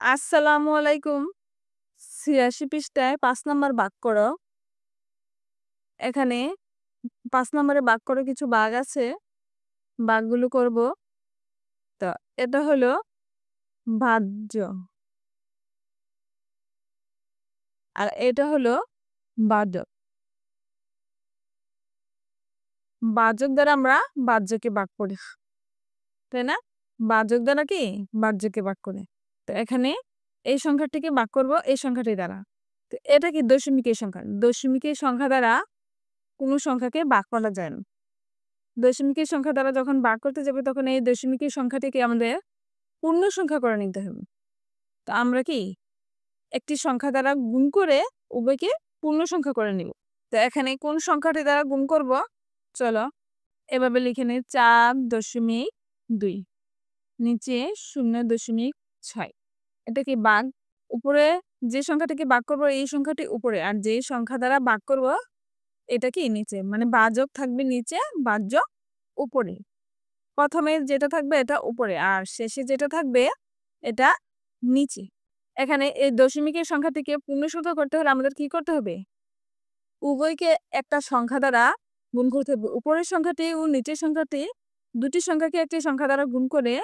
আসসালামু আলাইকুম। ৮৬ পৃষ্ঠায় ৫ নাম্বার ভাগ করো। এখানে ৫ নম্বরে ভাগ করে কিছু ভাগ আছে। ভাগগুলো করব। তো এটা হলো ভাজ্য। আর এটা হলো ভাজক। ভাজক দ্বারা আমরা ভাজ্যকে ভাগ করি। তাই না? ভাজক দ্বারা কি? ভাজ্যকে ভাগ করে। তো এখানে এই সংখ্যাটিকে ভাগ করব এই সংখ্যাটি দ্বারা। তো এটা কি দশমিকের সংখ্যা। দশমিকের সংখ্যা দ্বারা কোনো সংখ্যাকে ভাগ করা যায় না। দশমিকের সংখ্যা দ্বারা যখন ভাগ করতে যাবে তখন এই দশমিকের সংখ্যাটিকে আমাদের পূর্ণ সংখ্যা করে নিতে হবে। তো আমরা কি একটি সংখ্যা দ্বারা গুণ করে উভয়কে পূর্ণ সংখ্যা করে নিব। তো এখানে কোন সংখ্যাটি দ্বারা গুণ করব? চলো এভাবে লিখে নিই ৪.২ নিচে ০.৬। এটা কি ভাগ। উপরে যে সংখ্যাটিকে ভাগ করব এই সংখ্যাটি উপরে, আর যে সংখ্যা দ্বারা ভাগ করব এটা কি নিচে, মানে ভাজক থাকবে নিচে, ভাজ্য উপরে। প্রথমে যেটা থাকবে এটা উপরে আর শেষে যেটা থাকবে এটা নিচে। এখানে এই দশমিকের সংখ্যাটিকে পূর্ণ সংখ্যা করতে হলে আমাদের কি করতে হবে? উভয়কে একটা সংখ্যা দ্বারা গুণ করতে হবে। উপরের সংখ্যাটি ও নিচের সংখ্যাটি দুটি সংখ্যাকে একটি সংখ্যা দ্বারা গুণ করে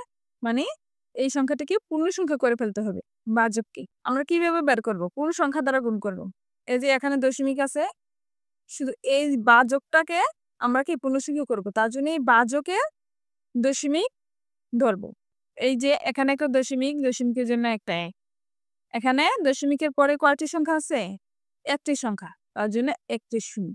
মানে এই সংখ্যাটিকে পূর্ণ সংখ্যা করে ফেলতে হবে। ভাজককে আমরা কিভাবে বের করব? কোন সংখ্যা দ্বারা গুণ করব? এই যে এখানে দশমিক আছে, শুধু এই ভাজকটাকে আমরা কি পূর্ণ সংখ্যা করব। তার জন্য এই ভাজকে দশমিক ধরবো। এই যে এখানে একটা দশমিক, দশমিকের জন্য একটা এক। এখানে দশমিকের পরে কয়টি সংখ্যা আছে? একটি সংখ্যা, তার জন্য একটি শূন্য।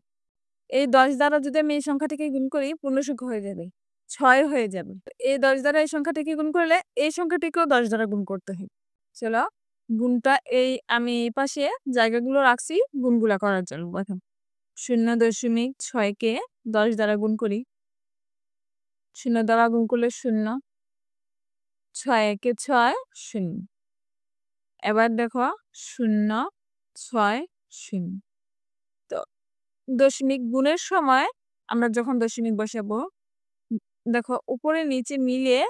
এই ১০ দ্বারা যদি আমি এই সংখ্যাটিকে গুণ করি পূর্ণ সংখ্যা হয়ে যাবে, ৬ হয়ে যাবে। এই ১০ দ্বারা এই সংখ্যাটিকে গুণ করলে এই সংখ্যাটিকেও ১০ দ্বারা গুণ করতে হবে। চলো গুণটা এই আমি এই পাশে জায়গাগুলো রাখছি গুণগুলা করার জন্য। এখন ০.৬কে ১০ দ্বারা গুণ করি। ০ দ্বারা গুণ করলে ০, ৬ একে ৬, ০। এবার দেখো ০, ৬, ০। তো দশমিক গুণের সময় আমরা যখন দশমিক বসাবো, দেখো উপরে নিচে মিলিয়ে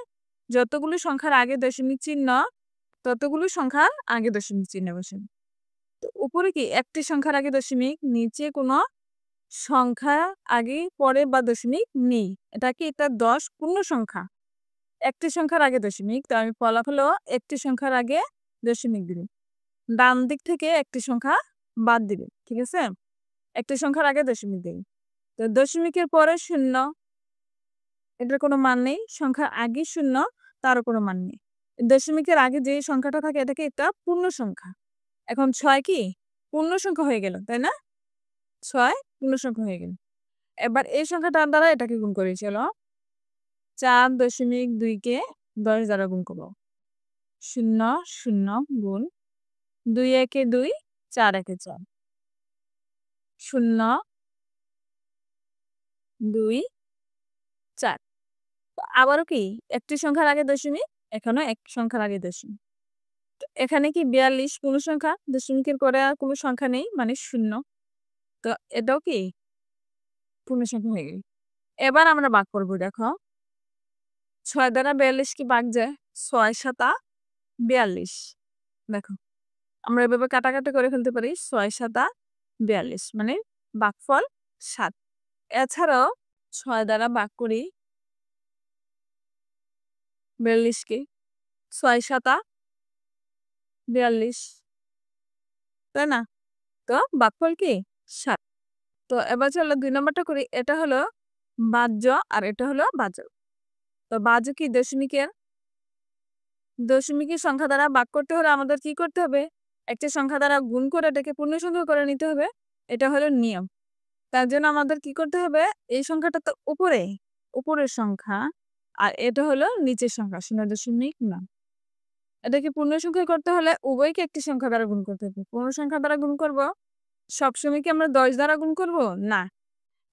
যতগুলো সংখ্যার আগে দশমিক চিহ্ন ততগুলো সংখ্যার আগে দশমিক চিহ্ন বসাবো। তো উপরে কি একটি সংখ্যার আগে দশমিক, নিচে কোনো সংখ্যা আগে পরে বা দশমিক নেই। এটা কি এটা ১০ পূর্ণ সংখ্যা। একটি সংখ্যার আগে দশমিক, তো আমি ফলাফলও একটি সংখ্যার আগে দশমিক দিলাম। ডান দিক থেকে একটি সংখ্যা বাদ দিবে। ঠিক আছে? একটি সংখ্যার আগে দশমিক দিই। তো দশমিকের পরে ০, এটার কোনো মান নেই। সংখ্যার আগে ০, তারও কোনো মান নেই। দশমিকের আগে যে সংখ্যাটা থাকে এটাকে একটা পূর্ণ সংখ্যা। এখন ৬ কি পূর্ণ সংখ্যা হয়ে গেল, তাই না? ৬ পূর্ণ সংখ্যা হয়ে গেল। এবার এই সংখ্যাটার দ্বারা এটাকে গুণ করি। চলো ৪.২কে ১০ দ্বারা গুণ করব। ০, ০ গুণ ২ একে ২, ৪ একে ৪, ০, ২, ৪। আবারও কি একটি সংখ্যার আগে দশমিক, এখানেও এক সংখ্যার আগে দশমিক। তো এখানে কি ৪২ পূর্ণ সংখ্যা, দশমিকের পরে আর কোনো সংখ্যা নেই মানে ০। তো এটাও কি পূর্ণ সংখ্যা হয়ে গেল। এবার আমরা ভাগ করব। দেখো ৬ দ্বারা ৪২ কি ভাগ যায়? ৬ ৭ ৪২। দেখো আমরা এভাবে কাটাকাটি করে ফেলতে পারি। ৬ ৭ ৪২ মানে ভাগফল ৭। এছাড়াও ৬ দ্বারা ভাগ করি ৪২ কে। ৬ ৭ ৪২, তাই না? তো ভাগফল কি ৭। তো এবার চলো ২ নম্বরটা করি। এটা হলো ভাজ্য আর এটা হলো ভাজক। তো ভাজ্য কি দশমিকের সংখ্যা দ্বারা ভাগ করতে হলে আমাদের কি করতে হবে? একটা সংখ্যা দ্বারা গুণ করে এটাকে পূর্ণ সংখ্যা করে নিতে হবে। এটা হলো নিয়ম। তার জন্য আমাদের কি করতে হবে? এই সংখ্যাটা তো উপরের সংখ্যা, আর এটা হলো নিচের সংখ্যা ০.৯। এটাকে পূর্ণ সংখ্যা করতে হলে উভয়কে একটি সংখ্যা দ্বারা গুণ করতে হবে। পূর্ণ সংখ্যা দ্বারা গুণ করব। সবসময় কি আমরা ১০ দ্বারা গুণ করব? না।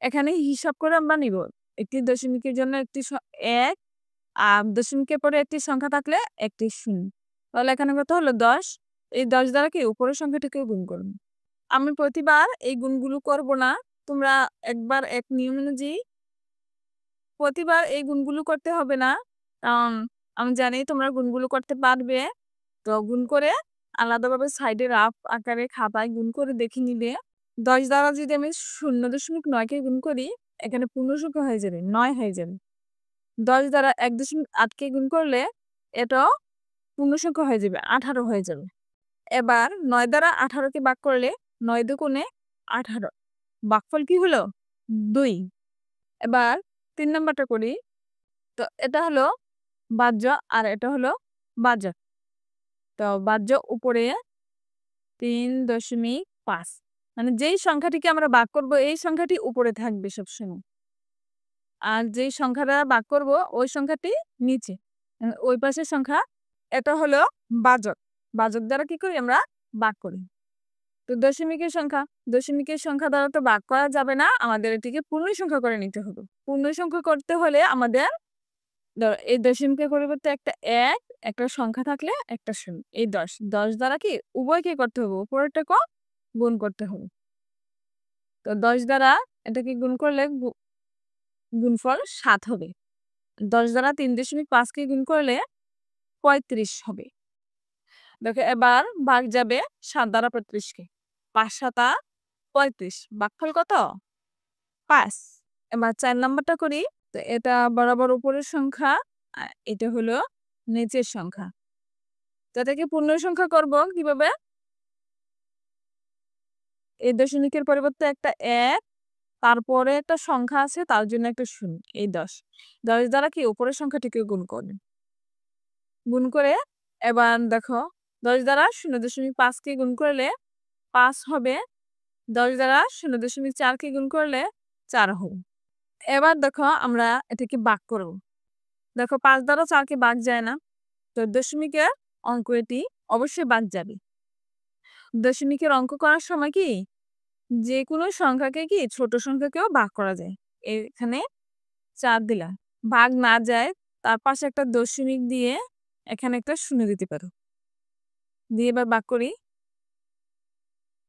এখানে হিসাব করে আমরা নিব। একটি দশমিকের জন্য একটি ১, আর দশমিকের পরে একটি সংখ্যা থাকলে একটি ০। তাহলে এখানে কত হলো ১০। এই ১০ দ্বারা কি উপরের সংখ্যাটিকে গুণ করব। আমি প্রতিবার এই গুণগুলো করব না। তোমরা একবার এক নিয়ম অনুযায়ী প্রতিবার এই গুণগুলো করতে হবে না। কারণ আমি জানি তোমরা গুণগুলো করতে পারবে। তো গুণ করে আলাদাভাবে সাইডে রাফ আকারে খাতায় গুণ করে দেখে নিলে 10 দ্বারা যদি আমি 0.9 গুণ করি এখানে পূর্ণ সংখ্যা হয়ে যাবে 9 হয়ে যাবে। 10 দ্বারা 1.8 গুণ করলে এটাও পূর্ণ সংখ্যা হয়ে যাবে 18 হয়ে যাবে। এবার 9 দ্বারা 18 ভাগ করলে 9 দুগুণে 18, ভাগফল কি হলো 2। এবার 3 নাম্বারটা করি। তো এটা হলো বাহ্য আর এটা হলো বাহ্যক। তো বাহ্য উপরে 3.5, মানে যেই সংখ্যাটিকে আমরা ভাগ করব এই সংখ্যাটি উপরে থাকবে সবসময়, আর যেই সংখ্যাটা ভাগ করব ওই সংখ্যাটি নিচে, ওই পাশের সংখ্যা। এটা হলো বাহ্যক। বাহ্যক দ্বারা কি করি আমরা ভাগ করি। তো দশমিকের সংখ্যা দ্বারা তো ভাগ করা যাবে না, আমাদের এটিকে পূর্ণ সংখ্যা করে নিতে হবে। পূর্ণ সংখ্যা করতে হলে আমাদের এই দশমিকের পরিবর্তে একটা এক, একটা সংখ্যা থাকলে একটা শূন্য, এই 10 দ্বারা কি উভয়কে করতে হবে, উপরেরটাকে গুণ করতে হবে। তো 10 দ্বারা এটাকে গুণ করলে গুণফল 7 হবে। 10 দ্বারা 3.5কে গুণ করলে 35 হবে। দেখো এবার ভাগ যাবে 7 দ্বারা 35কে, 5 7 35, ভাগফল কত 5। এবার 4 নাম্বারটা করি। তো এটা বরাবর উপরের সংখ্যা, এটা হলো নিচের সংখ্যা। তো এটাকে পূর্ণ সংখ্যা করব কিভাবে, এই দশমিকের পরিবর্তে একটা এক, তারপরে একটা সংখ্যা আছে তার জন্য একটা শূন্য, এই 10 দ্বারা কি উপরের সংখ্যাটিকে গুণ করবেন। গুণ করে এবার দেখো 10 দ্বারা 0.5কে গুণ করলে 5 হবে। 10 দ্বারা 0.4কে গুণ করলে 4 হবে। এবার দেখো আমরা এটাকে ভাগ করব। দেখো 5 দ্বারা 4কে ভাগ যায় না, তো দশমিকের অঙ্ক এটি অবশ্যই ভাগ যাবে। দশমিকের অঙ্ক করার সময় কি যে কোনো সংখ্যাকে কি ছোট সংখ্যাকেও ভাগ করা যায়। এখানে 4 দিলাম, ভাগ না যায় তার পাশে একটা দশমিক দিয়ে এখানে একটা শূন্য দিতে পারো, দিয়ে এবার ভাগ করি।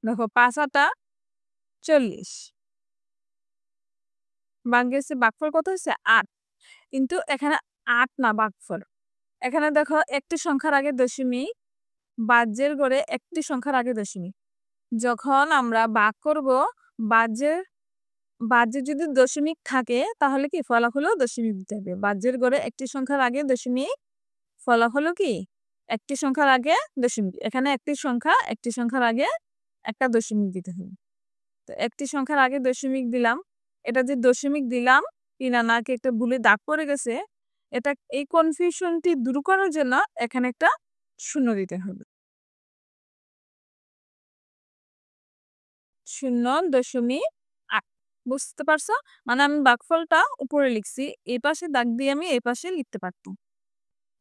দেখো 5 8 40, ভাগ গেছে, ভাগফল কত হচ্ছে 8। কিন্তু এখানে 8 না ভাগফল, এখানে দেখো একটি সংখ্যার আগে দশমিক, বাহ্যের ঘরে একটি সংখ্যার আগে দশমিক। যখন আমরা ভাগ করব বাহ্যে যদি দশমিক থাকে তাহলে কি ফলাফলও দশমিক দিতে হবে। বাহ্যের ঘরে একটি সংখ্যার আগে দশমিক, ফলাফলও কি একটি সংখ্যার আগে দশমিক। এখানে একটি সংখ্যার আগে একটা দশমিক দিতে হবে। তো একটি সংখ্যার আগে দশমিক দিলাম, এটা যে দশমিক দিলাম কিনা নাকি একটা ভুলে দাগ পড়ে গেছে, এটা এই কনফিউশনটি দূর করার জন্য এখানে একটা শূন্য দিতে হবে। 0.8, বুঝতে পারছো? মানে আমি ভাগফলটা উপরে লিখছি, এই পাশে দাগ দিয়ে আমি এই পাশে লিখতে পারতাম।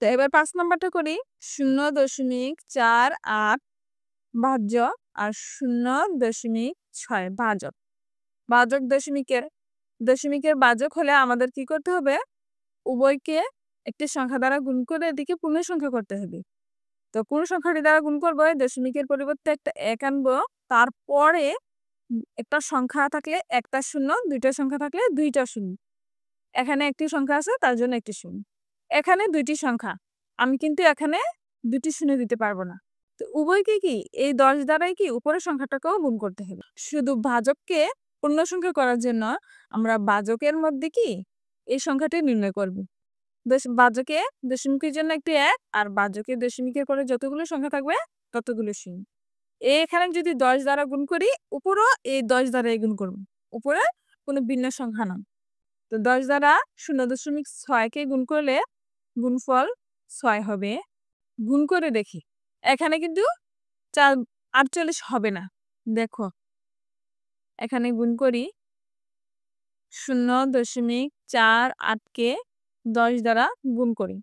তো এবার 5 নাম্বারটা করি। 0.48 ভাজ্য আর 0.6 ভাজক। ভাজক দশমিকের ভাজক হলে আমাদের কি করতে হবে, উভয়কে একটি সংখ্যা দ্বারা গুণ করে এদিকে পূর্ণ সংখ্যা করতে হবে। তো পূর্ণ সংখ্যাটি দ্বারা গুণ করবো, দশমিকের পরিবর্তে একটা এক আনবো, তারপরে একটা সংখ্যা থাকলে একটা শূন্য, দুইটা সংখ্যা থাকলে দুইটা শূন্য। এখানে একটি সংখ্যা আছে তার জন্য একটি শূন্য, এখানে দুইটি সংখ্যা, আমি কিন্তু এখানে দুটি শূন্য দিতে পারবো না। তো উভয়কে কি এই 10 দ্বারাই কি উপরের সংখ্যাটাকেও গুণ করতে হবে। শুধু ভাজককে পূর্ণ সংখ্যা করার জন্য আমরা ভাজকের মধ্যে কি এই সংখ্যাটি নির্ণয় করব। ভাজকে দশমিকের জন্য একটি এক, আর ভাজকের দশমিকের পরে যতগুলো সংখ্যা থাকবে ততগুলো শূন্য। এখানে যদি 10 দ্বারা গুণ করি, উপরও এই 10 দ্বারাই গুণ করব, উপরে কোনো ভিন্ন সংখ্যা না। তো 10 দ্বারা 0.6কে গুণ করলে গুণফল 6 হবে। গুণ করে দেখি, এখানে কিন্তু 48 হবে না। দেখো এখানে গুণ করি, 0.48কে 10 দ্বারা গুণ করি,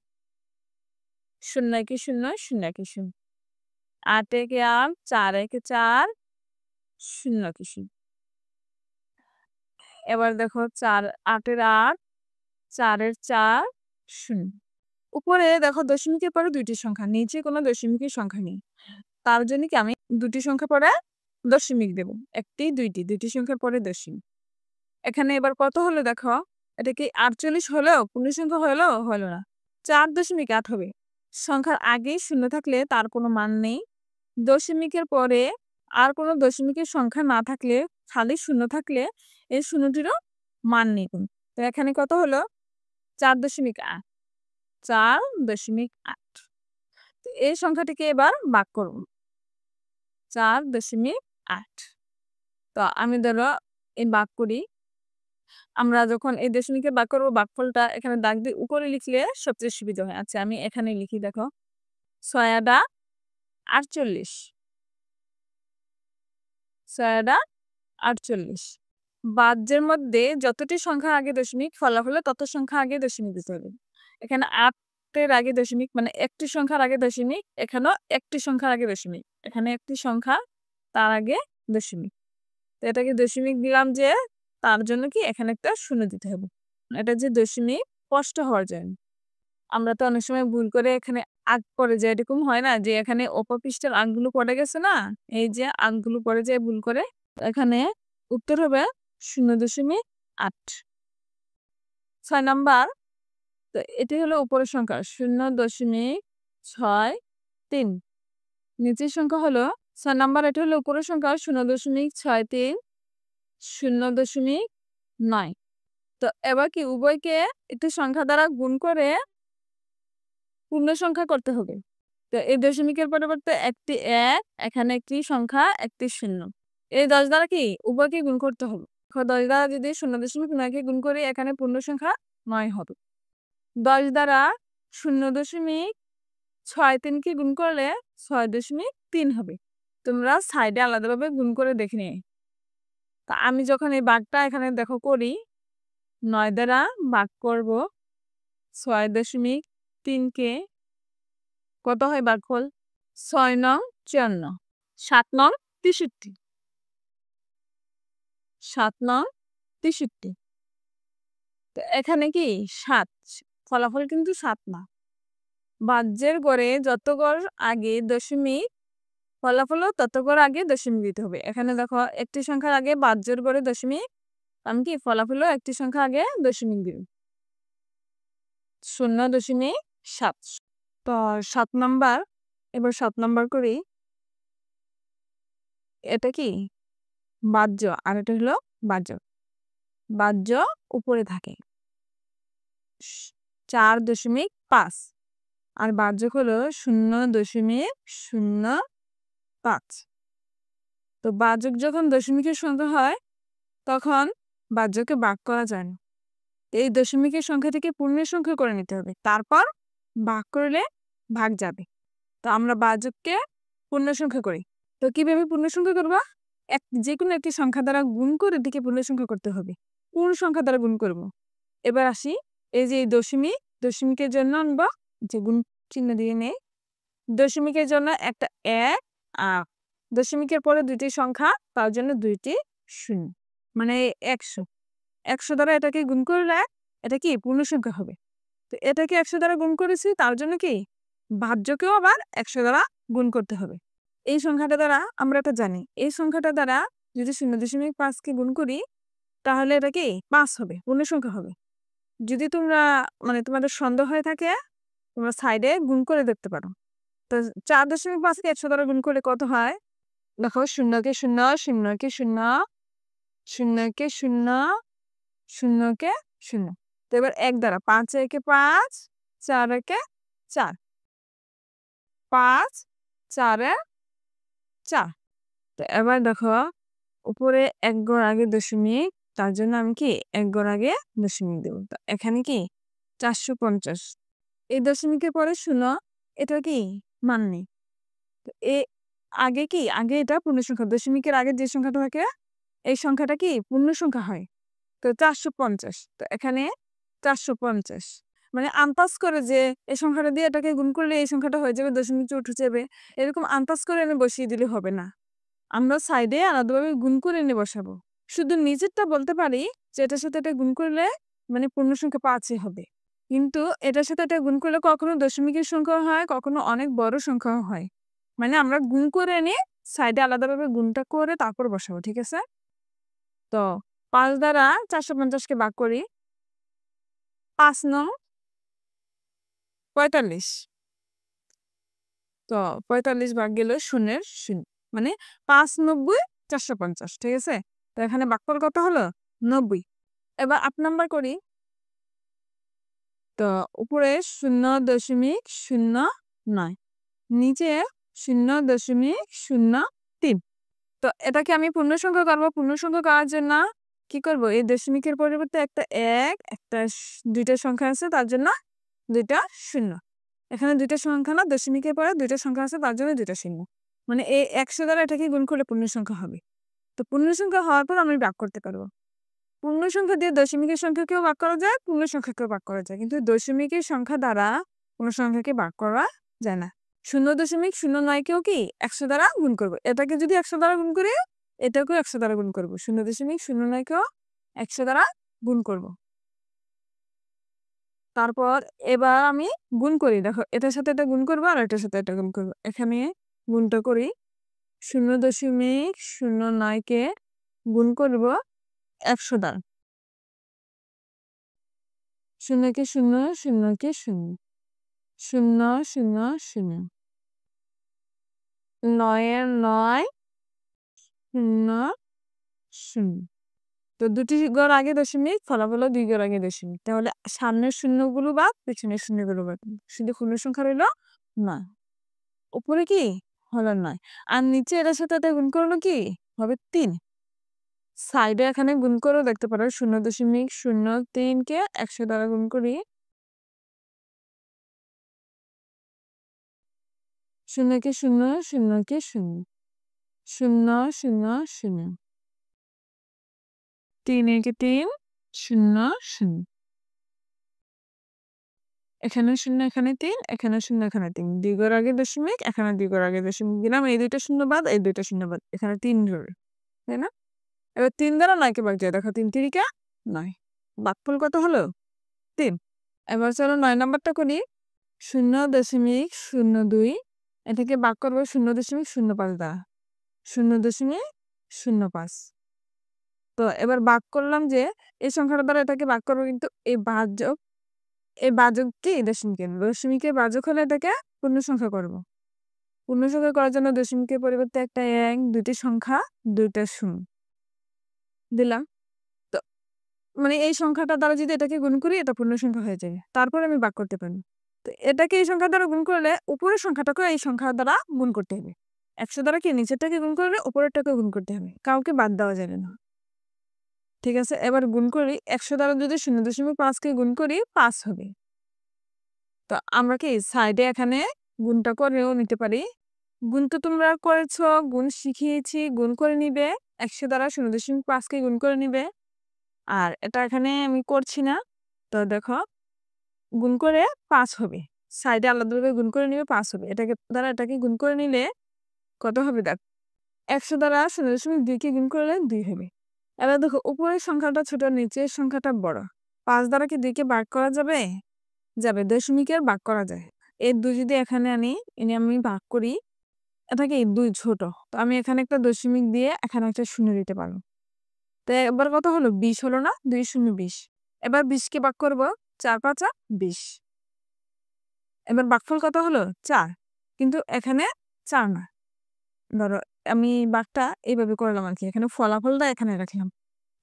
0 একে 0, 0 একে 0, 8 একে 8, 4 একে 4, 0 একে 0। এবার দেখো 4 8 এর 8, 4 এর 4, 0। উপরে দেখো দশমিকের পরে দুইটি সংখ্যা, নিচে কোনো দশমিকের সংখ্যা নেই, তার জন্য কি আমি দুটি সংখ্যা পরে দশমিক দেব, একটি দুইটি সংখ্যার পরে দশমিক। এখানে এবার কত হলো দেখো, এটা কি 48 হলো, পূর্ণ সংখ্যা হলো না, 4.8 হবে। সংখ্যার আগে শূন্য থাকলে তার কোনো মান নেই। দশমিকের পরে আর কোনো দশমিকের সংখ্যা না থাকলে, খালি শূন্য থাকলে এই শূন্যটিরও মান নেই। তো এখানে কত হলো? 4.8। 4.8। তো এই সংখ্যাটিকে এবার ভাগ করব। 4.8। তো আমি ধরো এই ভাগ করি। আমরা যখন এই দশমিকে ভাগ করবো, ভাগফলটা এখানে দাগ দিয়ে উপরে লিখলে সবচেয়ে সুবিধা হয়। আচ্ছা, আমি এখানে লিখি, দেখো 6 আটা 48। 6 আটা 48। বাহ্যের মধ্যে যতটি সংখ্যা আগে দশমিক, ফলাফলে তত সংখ্যা আগে দশমিক দিতে হবে। এখানে 8-এর আগে দশমিক, মানে একটি সংখ্যার আগে দশমিক, এখানেও একটি সংখ্যার আগে দশমিক, এখানে একটি সংখ্যা তার আগে দশমিক। তো এটাকে দশমিক দিলাম যে, তার জন্য কি এখানে একটা শূন্য দিতে হবে। এটা যে দশমিক স্পষ্ট হওয়ার জন্য। আমরা তো অনেক সময় ভুল করে এখানে আগ পড়ে যায়, এরকম হয় না যে এখানে অপপৃষ্ঠের আঙ্কগুলো পড়ে গেছে না, এই যে আঙ্কগুলো পড়ে যায় ভুল করে। এখানে উত্তর হবে 0.8। 6 নাম্বার। তো এটি হলো উপরের সংখ্যা 0.63। নিচের সংখ্যা হলো 6 নাম্বার। এটা হলো উপরের সংখ্যা 0.63, 0.9। তো এবার কি উভয়কে একটি সংখ্যা দ্বারা গুণ করে পূর্ণ সংখ্যা করতে হবে। তো এই দশমিকের পরিবর্তে একটি 1, এখানে একটি সংখ্যা, একটি 0। এই 10 দ্বারা কি উভয়কে গুণ করতে হবে। 10 দ্বারা যদি 0.9কে গুণ করি, এখানে পূর্ণ সংখ্যা 9 হবে। 10 দ্বারা 0.63কে গুণ করলে 6.3 হবে। তোমরা সাইডে আলাদাভাবে গুণ করে দেখে নিও। তা আমি যখন এই ভাগটা এখানে দেখো করি, 9 দ্বারা ভাগ করব 6.3কে, কত হয় ভাগফল? 6 নং 54, 7 নং 63, 7 নং 63। তো এখানে কি 7, ফলাফল কিন্তু 7 না। বাহ্যের গড়ে যত গড় আগে দশমিক, ফলাফলও তত গড় আগে দশমিক দিতে হবে। এখানে দেখো একটি সংখ্যার আগে বাহ্যের গড়ে দশমিক, আমি কি ফলাফলও একটি সংখ্যা আগে দশমিক দিব। 0.7। তো 7 নাম্বার। এবার 7 নাম্বার করি। এটা কি বাহ্য, আর এটা হলো বাহ্য। বাহ্য উপরে থাকে 4.5, আর বাহ্যক হলো 0.05। তো বাহ্যক যখন দশমিকের সংখ্যা হয়, তখন বাহ্যকে ভাগ করা যায় না। এই দশমিকের সংখ্যাটিকে পূর্ণের সংখ্যা করে নিতে হবে, তারপর ভাগ করলে ভাগ যাবে। তো আমরা বাহ্যককে পূর্ণ সংখ্যা করি। তো কিভাবে পূর্ণ সংখ্যা করবা? যে কোনো একটি সংখ্যা দ্বারা গুণ করে এটিকে পূর্ণ সংখ্যা করতে হবে। কোন সংখ্যা দ্বারা গুণ করব? এবার আসি, এই যে দশমিক, দশমিকের জন্য আনবা যে গুণ চিহ্ন দিয়ে নেই। দশমিকের জন্য একটা 1, আর দশমিকের পরে দুইটি সংখ্যা, তার জন্য দুইটি 0, মানে 100। 100 দ্বারা এটাকে গুণ করলে এটা কি পূর্ণ সংখ্যা হবে। তো এটাকে 100 দ্বারা গুণ করেছি, তার জন্য কি ভাজ্যকেও আবার 100 দ্বারা গুণ করতে হবে। এই সংখ্যাটা দ্বারা আমরা এটা জানি, এই সংখ্যাটা দ্বারা যদি 0.5কে গুণ করি, তাহলে এটা কি 5 হবে, পূর্ণ সংখ্যা হবে। যদি তোমরা মানে তোমাদের সন্দেহ হয়ে থাকে, তোমরা সাইডে গুণ করে দেখতে পারো। তো 4.5কে 100 দ্বারা গুণ করলে কত হয়? দেখো 0কে 0, 0কে 0, 0কে 0, 0কে 0। তো এবার 1 দ্বারা 5 একে 5, 4 একে 4, 5, 4 এ 4। তো এবার দেখো উপরে 1 গড় আগে দশমিক, তার জন্য আমি কি 1 গড় আগে দশমিক দেব। তো এখানে কি 450। এই দশমিকের পরে 0, এটা কি মান নেই। তো আগে কি আগে এটা পূর্ণ সংখ্যা, দশমিকের আগে যে সংখ্যাটা থাকে এই সংখ্যাটা কি পূর্ণ সংখ্যা হয়। তো 450। তো এখানে 450, মানে আন্দাজ করে যে এই সংখ্যাটা দিয়ে এটাকে গুণ করলে এই সংখ্যাটা হয়ে যাবে, দশমিকটা উঠে যাবে, এরকম আন্দাজ করে এনে বসিয়ে দিলে হবে না। আমরা সাইডে আলাদাভাবে গুণ করে এনে বসাবো। শুধু নিচেরটা বলতে পারি যে এটার সাথে এটা গুণ করলে মানে পূর্ণ সংখ্যা 5 হবে, কিন্তু এটার সাথে এটা গুণ করলে কখনো দশমিকের সংখ্যা হয়, কখনো অনেক বড় সংখ্যা হয়। মানে আমরা গুণ করে এনে সাইডে আলাদাভাবে গুণটা করে তারপর বসাবো, ঠিক আছে? তো 5 দ্বারা 450কে ভাগ করি। 5 নং 45, তো 45 ভাগ গেল শূন্যের শূন্য, মানে 5/90,450। ঠিক আছে, তো এখানে ভাগফল কত হলো? 90। এবার 8 নাম্বার করি। তো উপরে 0.09, নিচে 0.03। তো এটাকে আমি পূর্ণ সংখ্যা করবো। পূর্ণ সংখ্যা করার জন্য কি করব? এই দশমিকের পরিবর্তে একটা এক, একটা দুইটা সংখ্যা আছে, তার জন্য দুইটা শূন্য। এখানে দুইটা সংখ্যা না, দশমিকের পরে দুইটা সংখ্যা আছে, তার জন্য দুইটা শূন্য। মানে এই 100 দ্বারা এটাকে গুণ করলে পূর্ণ সংখ্যা হবে। তো পূর্ণ সংখ্যা হওয়ার পর আমি ভাগ করতে পারবো। পূর্ণ সংখ্যা দিয়ে দশমিকের সংখ্যাকেও ভাগ করা যায়, পূর্ণ সংখ্যাকেও ভাগ করা যায়, কিন্তু দশমিকের সংখ্যা দ্বারা পূর্ণ সংখ্যাকে ভাগ করা যায় না। 0.09কেও কি 100 দ্বারা গুণ করবো। এটাকে যদি 100 দ্বারা গুণ করি, এটাকেও 100 দ্বারা গুণ করবো। 0.09কেও 100 দ্বারা গুণ করব। তারপর এবার আমি গুণ করি। দেখো, এটার সাথে এটা গুণ করবো আর এটার সাথে এটা গুণ করবো। এখানে গুণটা করি। 0.09কে গুণ করব 100 দ্বারা। 0কে 0, 0কে 0, 0, 0, 0, 9-এর 9, 0, 0। তো দুটি ঘর আগে দশমিক, ফলাফল 2 ঘর আগে দশমিক। তাহলে সামনের শূন্যগুলো বাদ, পেছনের শূন্যগুলো বাদ, শুধু পূর্ণ সংখ্যা রইল 9। উপরে কি হলো 9, আর নিচে এটার সাথে এটা গুণ করলো কি হবে 3। সাইডে এখানে গুণ করে দেখতে পারো। 0.03কে 100 দ্বারা গুণ করি। 0কে 0, 0কে 0, 0, 0, 0, 3-একে 3, 0, 0। এখানে 0, এখানে 3, এখানে 0, এখানে 3। 2 ঘর আগে দশমিক, এখানে 2 ঘর আগে দশমিক দিলাম। এই দুইটা শূন্য বাদ, এই দুইটা শূন্য বাদ, এখানে 3 ঘর, তাই না? এবার 3 দ্বারা 9কে ভাগ যায়। দেখো, 3 3কে 9, ভাগফল কত হলো? 3। এবার চলো 9 নাম্বারটা করি। 0.02, এটাকে ভাগ করবো 0.05 দ্বারা। 0.05। তো এবার ভাগ করলাম যে এই সংখ্যাটা দ্বারা এটাকে ভাগ করবো, কিন্তু এই ভাজক কি দশমিকের ভাজক হলে এটাকে পূর্ণ সংখ্যা করব। পূর্ণ সংখ্যা করার জন্য দশমিকের পরিবর্তে একটা 1, দুইটি সংখ্যা, দুইটা শূন্য দিলাম। তো মানে এই সংখ্যাটা দ্বারা যদি এটাকে গুণ করি, এটা পূর্ণ সংখ্যা হয়ে যাবে। তারপর আমি ভাগ করতে পারি। তো এটাকে এই সংখ্যা দ্বারা গুণ করলে উপরের সংখ্যাটাকে এই সংখ্যা দ্বারা গুণ করতে হবে। 100 দ্বারা কি নিচেরটাকে গুণ করলে উপরেরটাকে গুণ করতে হবে, কাউকে বাদ দেওয়া যাবে না। ঠিক আছে, এবার গুণ করি। 100 দ্বারা যদি 0.5কে গুণ করি, 5 হবে। তো আমরা কি সাইডে এখানে গুণটা করেও নিতে পারি। গুণ তো তোমরা করেছো, গুণ শিখিয়েছি, গুণ করে নিবে। 100 দ্বারা 0.5কে গুণ করে নিবে। আর এটা এখানে আমি করছি না। তো দেখো, গুণ করে 5 হবে। সাইডে আলাদাভাবে গুণ করে নিবে, 5 হবে। এটাকে দ্বারা এটাকে গুণ করে নিলে কত হবে? দেখ, 100 দ্বারা 0.2কে গুণ করলে 2 হবে। এবার দেখো, উপরের সংখ্যাটা ছোট, নিচের সংখ্যাটা বড়। 5 দ্বারা কি 2কে ভাগ করা যাবে? যাবে। দশমিকের ভাগ করা যায়। এর 2 যদি এখানে আনি, এনে আমি ভাগ করি, এটাকে 2 ছোট। তো আমি এখানে একটা দশমিক দিয়ে এখানে একটা শূন্য দিতে পারবো। তো এবার কত হলো? 20 হলো না? 2 শূন্য 20। এবার 20কে ভাগ করবো, 4-5 20। এবার ভাগফল কত হলো? 4। কিন্তু এখানে 4 না। ধরো, আমি ভাগটা এইভাবে করলাম আর কি। এখানে ফলাফলটা এখানে রাখলাম।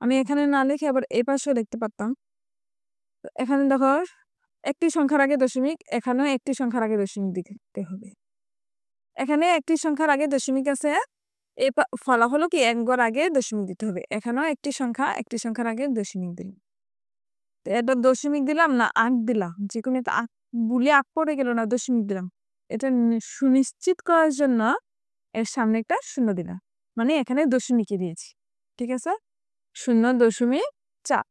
আমি এখানে না লিখে আবার এই পাশেও লিখতে পারতাম। এখানে দেখো, একটি সংখ্যার আগে দশমিক, এখানেও একটি সংখ্যার আগে দশমিক দিতে হবে। এখানে একটি সংখ্যার আগে দশমিক আছে, এই ফলাফলও কি 1 ঘর আগে দশমিক দিতে হবে। এখানেও একটি সংখ্যার আগে দশমিক দিলাম। এটা দশমিক দিলাম না আঁক দিলাম, যে কোনো একটা বলে আঁক পড়ে গেল না, দশমিক দিলাম। এটা সুনিশ্চিত করার জন্য এর সামনে একটা শূন্য দিলাম, মানে এখানে দশমিকই দিয়েছি। ঠিক আছে, 0.4।